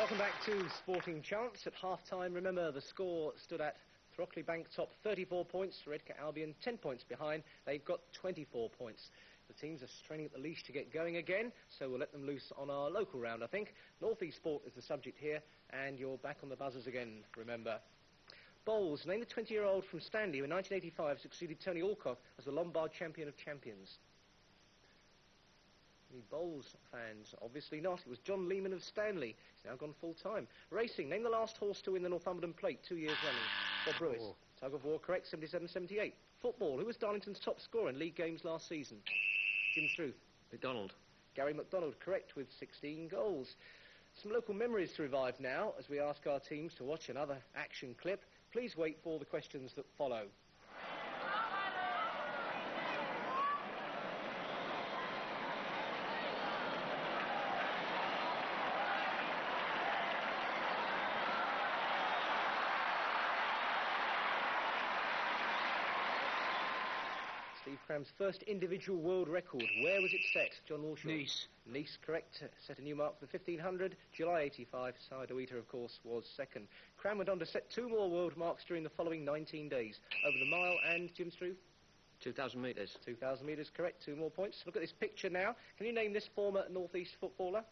Welcome back to Sporting Chance. At half-time, remember, the score stood at Throckley Bank top 34 points, Redcar Albion 10 points behind. They've got 24 points. The teams are straining at the leash to get going again, so we'll let them loose on our local round, I think. North East Sport is the subject here, and you're back on the buzzers again, remember. Bowls, name the 20-year-old from Stanley who in 1985 succeeded Tony Alcock as the Lombard Champion of Champions. Any Bowls fans? Obviously not. It was John Lehman of Stanley. He's now gone full-time. Racing, name the last horse to win the Northumberland Plate 2 years running. Bob Brewis. Tug of War, correct, 77-78. Football, who was Darlington's top scorer in league games last season? Jim Struth. McDonald. Gary McDonald, correct, with 16 goals. Some local memories to revive now as we ask our teams to watch another action clip. Please wait for the questions that follow. Steve Cram's first individual world record. Where was it set? John Walshaw. Nice. Nice, correct. Set a new mark for the 1500. July 85. Sardoita, of course, was second. Cram went on to set 2 more world marks during the following 19 days. Over the mile and, Jim Struth? 2,000 metres. 2,000 metres, correct. 2 more points. Look at this picture now. Can you name this former North East footballer?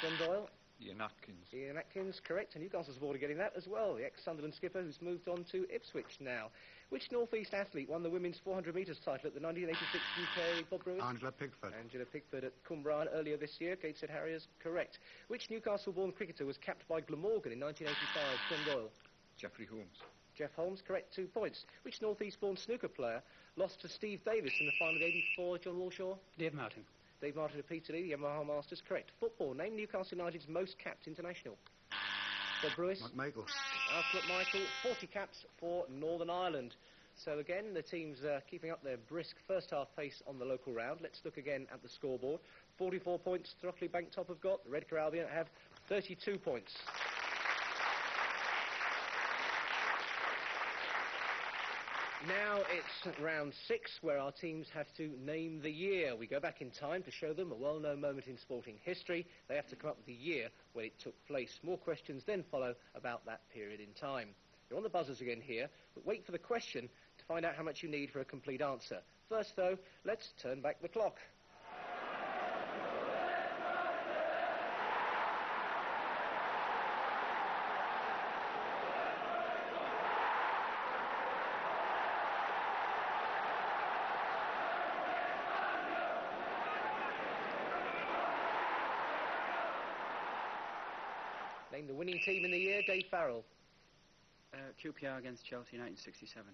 John Doyle? Ian Atkins. Ian Atkins, correct, and Newcastle's board are getting that as well. The ex-Sunderland skipper who's moved on to Ipswich now. Which North East athlete won the women's 400 metres title at the 1986 UK, Bob Brewis? Angela Pigford. Angela Pigford at Cumbrian earlier this year. Gateshead Harriers, correct. Which Newcastle-born cricketer was capped by Glamorgan in 1985? John Doyle. Jeffrey Holmes. Jeff Holmes, correct, 2 points. Which North East-born snooker player lost to Steve Davis in the final of 84, John Walshaw? Dave Martin. Dave Martin of Peterlee, the Yamaha Masters, correct. Football, name Newcastle United's most capped international. Bob Brewis. McMichael. Alf McMichael, 40 caps for Northern Ireland. So again, the teams keeping up their brisk first half pace on the local round. Let's look again at the scoreboard. 44 points Throckley Bank top have got. The Redcar Albion have 32 points. Now it's round 6 where our teams have to name the year. We go back in time to show them a well-known moment in sporting history. They have to come up with the year when it took place. More questions then follow about that period in time. You're on the buzzers again here, but wait for the question to find out how much you need for a complete answer. First though, let's turn back the clock. Name the winning team in the year, Dave Farrell. QPR against Chelsea 1967.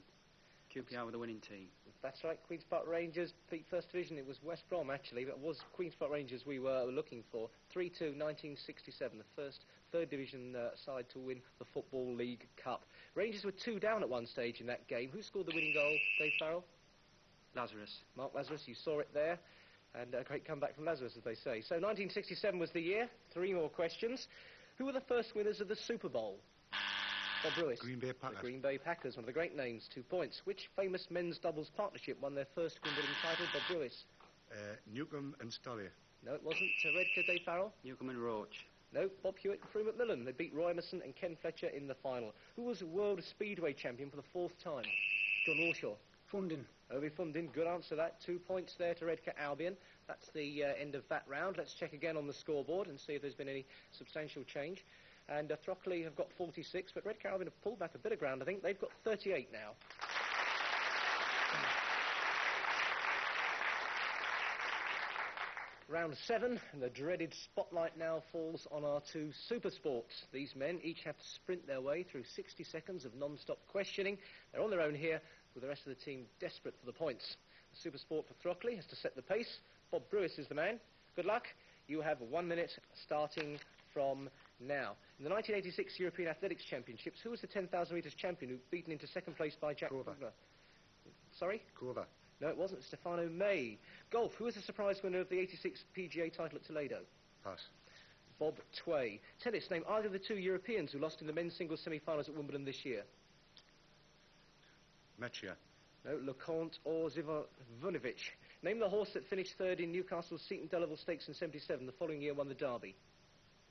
QPR were the winning team. That's right, Queen's Park Rangers beat First Division. It was West Brom, actually. That was Queen's Park Rangers we were looking for. 3-2, 1967, the first Third Division side to win the Football League Cup. Rangers were 2 down at one stage in that game. Who scored the winning goal, Dave Farrell? Lazarus. Mark Lazarus, you saw it there. And a great comeback from Lazarus, as they say. So 1967 was the year. 3 more questions. Who were the first winners of the Super Bowl? Bob Brewis. Green Bay Packers. The Green Bay Packers, one of the great names, 2 points. Which famous men's doubles partnership won their first Wimbledon title? Bob Brewis. Newcombe and Stollier. No, it wasn't. Redcar, Dave Farrell. Newcombe and Roach. No, Bob Hewitt and Frew McMillan. They beat Roy Emerson and Ken Fletcher in the final. Who was World Speedway Champion for the 4th time? John Walshaw. Fundin. Obi Fundin, good answer that. 2 points there to Redcar Albion. That's the end of that round. Let's check again on the scoreboard and see if there's been any substantial change. And Throckley have got 46, but Redcar Albion have pulled back a bit of ground, I think. They've got 38 now. Round 7, and the dreaded spotlight now falls on our 2 super sports. These men each have to sprint their way through 60 seconds of non-stop questioning. They're on their own here, with the rest of the team desperate for the points. The super sport for Throckley has to set the pace. Bob Brewis is the man. Good luck. You have 1 minute starting from now. In the 1986 European Athletics Championships, who was the 10,000 metres champion who beaten into second place by Jack Grover? Sorry? Grover. No, it wasn't. Stefano May. Golf. Who was the surprise winner of the 86 PGA title at Toledo? Pass. Bob Tway. Tennis. Name either of the 2 Europeans who lost in the men's singles semi-finals at Wimbledon this year. Mechia. No, LeConte or Zivanovic. Name the horse that finished third in Newcastle's Seton Delaval Stakes in 77. The following year won the Derby.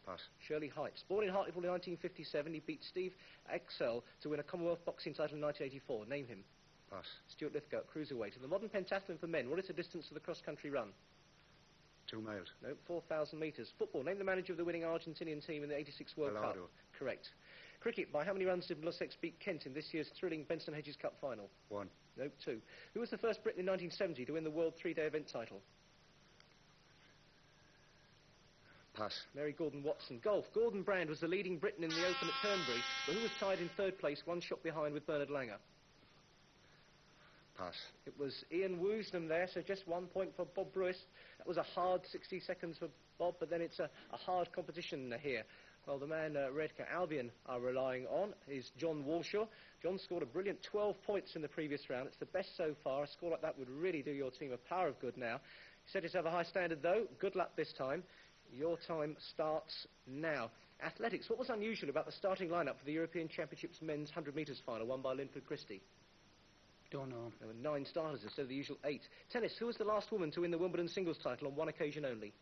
Pass. Shirley Heights. Born in Hartlepool in 1957, he beat Steve Axel to win a Commonwealth boxing title in 1984. Name him. Pass. Stuart Lithgow, cruiserweight. In the modern pentathlon for men, what is the distance of the cross-country run? 2 miles. No, 4,000 metres. Football. Name the manager of the winning Argentinian team in the 86 World Cup. Gallardo. Correct. Cricket. By how many runs did Middlesex beat Kent in this year's thrilling Benson Hedges Cup final? 1. No, 2. Who was the first Briton in 1970 to win the World 3-day event title? Pass. Mary Gordon Watson. Golf. Gordon Brand was the leading Briton in the Open at Turnberry, but who was tied in third place, 1 shot behind with Bernard Langer? Pass. It was Ian Woosnam there, so just 1 point for Bob Bruce. That was a hard 60 seconds for Bob, but then it's a hard competition here. Well, the man Redcar Albion are relying on is John Walshaw. John scored a brilliant 12 points in the previous round. It's the best so far. A score like that would really do your team a power of good now. Set yourself a high standard, though. Good luck this time. Your time starts now. Athletics. What was unusual about the starting lineup for the European Championships men's 100 metres final won by Linford Christie? Don't know. There were 9 starters instead of the usual 8. Tennis. Who was the last woman to win the Wimbledon singles title on 1 occasion only?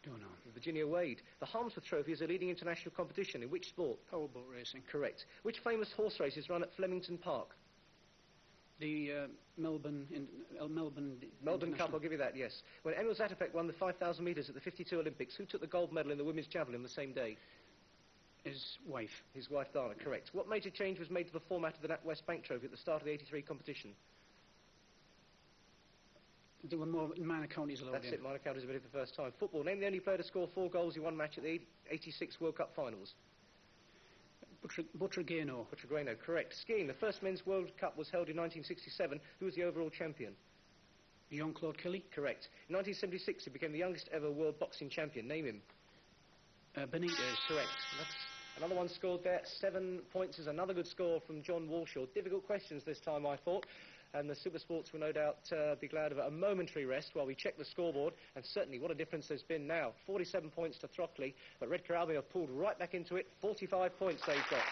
Don't know. Virginia Wade. The Harmsworth Trophy is a leading international competition. In which sport? Powerboat racing. Correct. Which famous horse race is run at Flemington Park? The Melbourne Cup, I'll give you that, yes. When Emil Zatopek won the 5,000 metres at the 52 Olympics, who took the gold medal in the women's javelin the same day? His wife. His wife, Dana, correct. What major change was made to the format of the NatWest Bank Trophy at the start of the 83 competition? There were more minor counties allowed. That's it, minor counties admitted for the first time. Football. Name the only player to score 4 goals in one match at the 86 World Cup finals. Butrageno. Butrageno, correct. Skiing. The first men's World Cup was held in 1967. Who was the overall champion? Jean-Claude Kelly. Correct. In 1976, he became the youngest ever world boxing champion. Name him. Benitez. Correct. That's another one scored there. 7 points is another good score from John Walshaw. Difficult questions this time, I thought. And the Supersports will no doubt be glad of a momentary rest while we check the scoreboard. And certainly, what a difference there's been now. 47 points to Throckley, but Redcar Albion have pulled right back into it. 45 points they've got.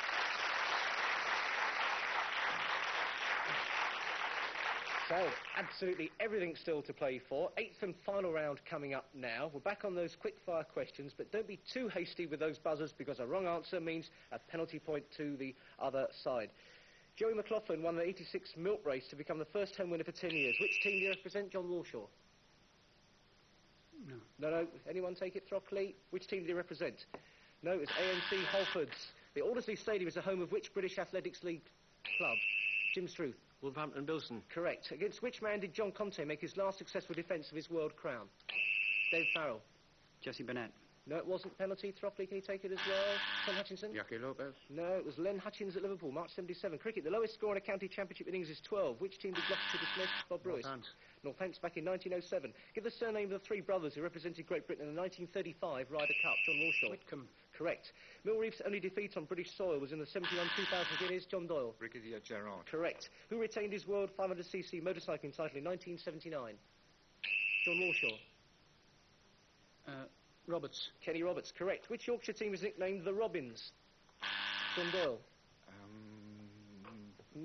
So, absolutely everything still to play for. 8th and final round coming up now. We're back on those quick-fire questions, but don't be too hasty with those buzzers, because a wrong answer means a penalty point to the other side. Joey McLaughlin won the 86 Milk Race to become the first home winner for 10 years. Which team do you represent, John Walshaw? No. Anyone take it, Throckley? Which team do you represent? No, it's ANC Halfords. The Aldersley Stadium is the home of which British Athletics League club? Jim Struth. Wolverhampton Bilson. Correct. Against which man did John Conte make his last successful defence of his world crown? Dave Farrell. Jesse Burnett. No, it wasn't. Penalty. Throckley, can you take it as well? Tom Hutchinson? Jackie Lopez. No, it was Len Hutchins at Liverpool, March 77. Cricket. The lowest score in a county championship innings is 12. Which team did Gloucestershire dismiss? Bob Bruce. Northants back in 1907. Give the surname of the 3 brothers who represented Great Britain in the 1935 Ryder Cup. John Walshaw. Whitcomb. Correct. Mill Reef's only defeat on British soil was in the 71 2000 Guineas. John Doyle. Brigadier Gerard. Correct. Who retained his World 500cc motorcycling title in 1979? John Walshaw. Roberts. Kenny Roberts. Correct. Which Yorkshire team is nicknamed the Robins? John Doyle.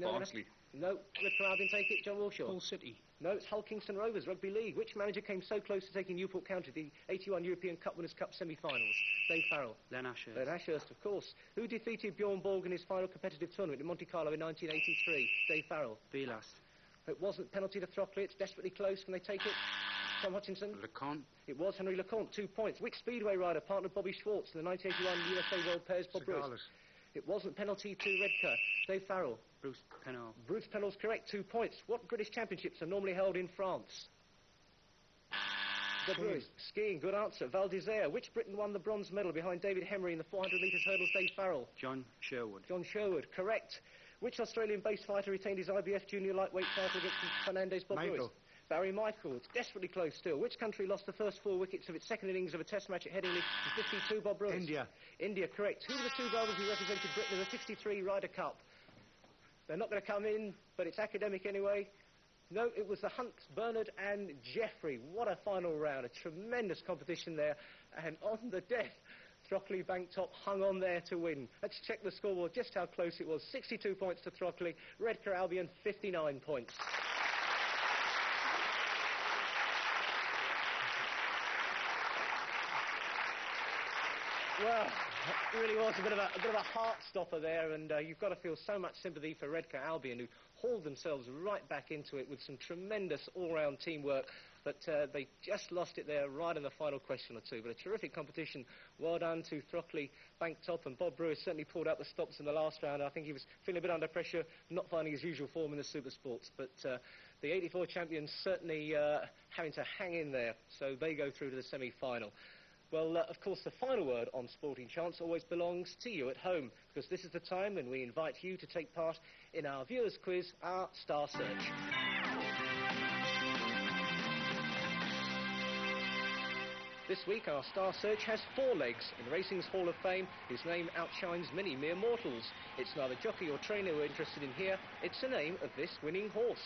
Barnsley. No. Redcar Albion take it. John Walshaw. Hull City. No, it's Hull Kingston Rovers, Rugby League. Which manager came so close to taking Newport County to the 81 European Cup Winners' Cup semi-finals? Dave Farrell. Len Ashurst. Len Ashurst, of course. Who defeated Bjorn Borg in his final competitive tournament in Monte Carlo in 1983? Dave Farrell. Vilas. It wasn't. Penalty to Throckley. It's desperately close. Can they take it? Tom Hutchinson. LeConte. It was Henry LeConte. 2 points. Which Speedway rider partnered Bobby Schwartz in the 1981 USA World Pairs? Bob Bruce. It wasn't. Penalty to Redcar. Dave Farrell. Bruce Pennell. Bruce Pennell's correct. 2 points. What British Championships are normally held in France? Bob Bruce. Skiing. Good answer. Val d'Isère. Which Briton won the bronze medal behind David Hemery in the 400 metres hurdles? Dave Farrell. John Sherwood. John Sherwood. Correct. Which Australian base fighter retained his IBF junior lightweight title against Fernandez? Bob Bruce. Barry Michael. It's desperately close still. Which country lost the first 4 wickets of its second innings of a test match at Headingley in 52? Bob Bruce. India, correct. Who were the 2 brothers who represented Britain in the 63 Ryder Cup? They're not going to come in, but it's academic anyway. No, it was the Hunts, Bernard and Geoffrey. What a final round. A tremendous competition there. And on the death, Throckley Bank Top hung on there to win. Let's check the scoreboard, just how close it was. 62 points to Throckley, Redcar Albion 59 points. Well, it really was a bit of a heart stopper there, and you've got to feel so much sympathy for Redcar Albion, who hauled themselves right back into it with some tremendous all-round teamwork, but they just lost it there right in the final question or two. But a terrific competition. Well done to Throckley Bank Top, and Bob Brewer certainly pulled out the stops in the last round. I think he was feeling a bit under pressure, not finding his usual form in the Super Sports, but the 84 champions certainly having to hang in there, so they go through to the semi-final. Well, of course, the final word on Sporting Chance always belongs to you at home, because this is the time when we invite you to take part in our viewers' quiz, our Star Search. This week, our Star Search has 4 legs. In racing's Hall of Fame, his name outshines many mere mortals. It's neither jockey or trainer we're interested in here, it's the name of this winning horse.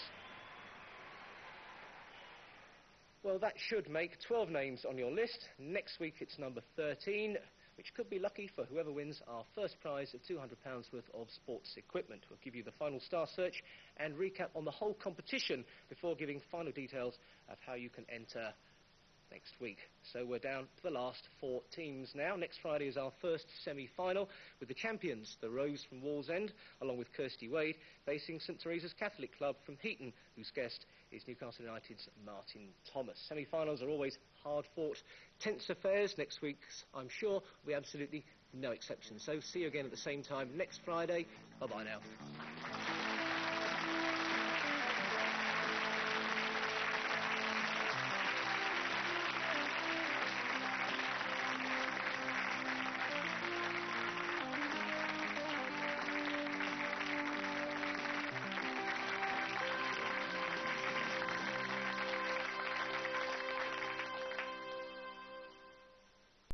Well, that should make 12 names on your list. Next week it's number 13, which could be lucky for whoever wins our first prize of £200 worth of sports equipment. We'll give you the final Star Search and recap on the whole competition before giving final details of how you can enter next week. So we're down to the last 4 teams now. Next Friday is our first semi-final with the champions, the Rose from Wallsend, along with Kirsty Wade, facing St Teresa's Catholic Club from Heaton, whose guest is Newcastle United's Martin Thomas. Semi-finals are always hard-fought, tense affairs. Next week's, I'm sure, will be absolutely no exception. So see you again at the same time next Friday. Bye-bye now.